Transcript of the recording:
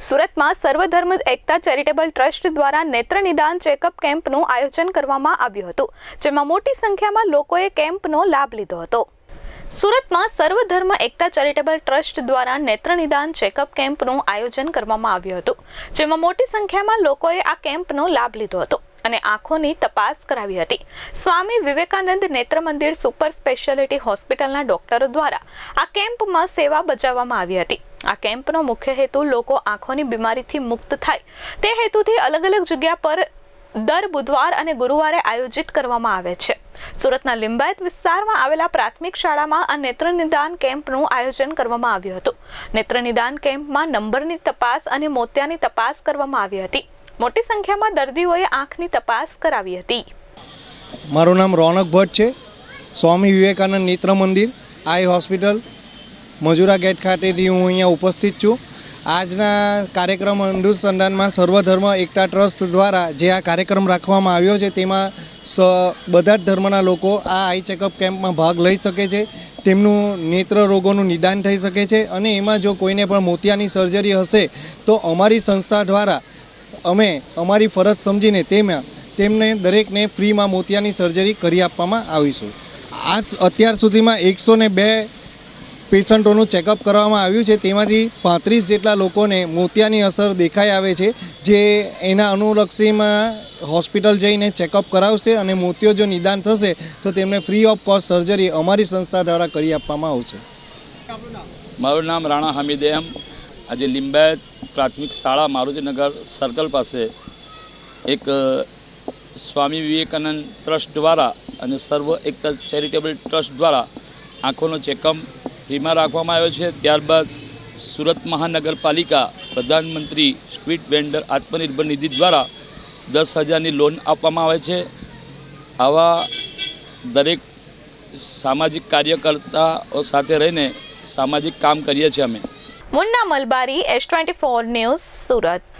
સુરતમાં સર્વધર્મ એકતા charitable trust દ્વારા નેત્ર નિદાન ચેકઅપ કેમ્પનું આયોજન કરવામાં આવ્યું હતું, જેમાં મોટી સંખ્યામાં લોકોએ કેમ્પનો લાભ લીધો હતો. સુરતમાં સર્વધર્મ એકતા ચેરિટેબલ ટ્રસ્ટ દ્વારા નેત્ર નિદાન ચેકઅપ કેમ્પનું આયોજન કરવામાં આવ્યું હતું, જેમાં મોટી સંખ્યામાં લોકોએ આ કેમ્પનો લાભ લીધો હતો અને આંખોની તપાસ કરાવી હતી. સ્વામી વિવેકાનંદ નેત્ર મંદિર સુપર સ્પેશિયાલિટી હોસ્પિટલના ડોક્ટરો દ્વારા આ કેમ્પમાં સેવા બજાવવામાં આવી હતી. આ કેમ્પનો મુખ્ય હેતુ લોકો આંખોની બીમારીથી મુક્ત થાય તે હેતુથી અલગ અલગ જગ્યા પર દર બુધવાર અને ગુરુવારે આયોજિત કરવામાં આવે છે. સુરતના લિંબાયત વિસ્તારમાં આવેલા પ્રાથમિક શાળામાં આ નેત્ર નિદાન કેમ્પનું આયોજન કરવામાં આવ્યું હતું. નેત્ર નિદાન કેમ્પમાં નંબરની તપાસ અને મોતિયાની તપાસ કરવામાં આવી હતી. મોટી સંખ્યામાં દર્દીઓએ આંખની તપાસ કરાવી હતી. મારું નામ રોનક ભટ્ટ છે. સ્વામી વિવેકાનંદ નેત્ર મંદિર આઈ હોસ્પિટલ મજુરા ગેટ ખાતેથી હું અહીંયા ઉપસ્થિત છું. આજના કાર્યક્રમ અનુસંધાનમાં સર્વધર્મ એકતા ટ્રસ્ટ દ્વારા જે આ કાર્યક્રમ રાખવામાં આવ્યો છે તેમાં બધા જ ધર્મના લોકો આ આઈ ચેકઅપ કેમ્પમાં ભાગ લઈ શકે છે. તેમનું નેત્ર રોગોનું નિદાન થઈ શકે છે અને એમાં જો કોઈને પણ મોતિયાની સર્જરી હશે તો અમારી સંસ્થા દ્વારા અમે અમારી ફરજ સમજીને તેમને દરેકને ફ્રીમાં મોતિયાની સર્જરી કરી આપવામાં આવીશું. અત્યાર સુધીમાં 102 પેશન્ટોનું ચેકઅપ કરવામાં આવ્યું છે. તેમાંથી 35 જેટલા લોકોને મોતિયાની અસર દેખાઈ આવે છે, જે એના અનુલક્ષીમાં હોસ્પિટલ જઈને ચેકઅપ કરાવશે અને મોતિયો જો નિદાન થશે તો તેમને ફ્રી ઓફ કોસ્ટ સર્જરી અમારી સંસ્થા દ્વારા કરી આપવામાં આવશે. મારું નામ રાણા હામિદ એમ. આજે લિંબાયત પ્રાથમિક શાળા મારુતિનગર સર્કલ પાસે એક સ્વામી વિવેકાનંદ ટ્રસ્ટ દ્વારા અને સર્વ એકતા ચેરિટેબલ ટ્રસ્ટ દ્વારા આંખોનો ચેકઅપ ફ્રીમાં રાખવામાં આવ્યો છે. ત્યારબાદ સુરત મહાનગરપાલિકા પ્રધાનમંત્રી સ્ટ્રીટ વેન્ડર આત્મનિર્ભર નિધિ દ્વારા 10,000ની લોન આપવામાં આવે છે. આવા દરેક સામાજિક કાર્યકર્તાઓ સાથે રહીને સામાજિક કામ કરીએ છીએ અમે. મુન્ના મલબારી, S24 ન્યૂઝ, સુરત.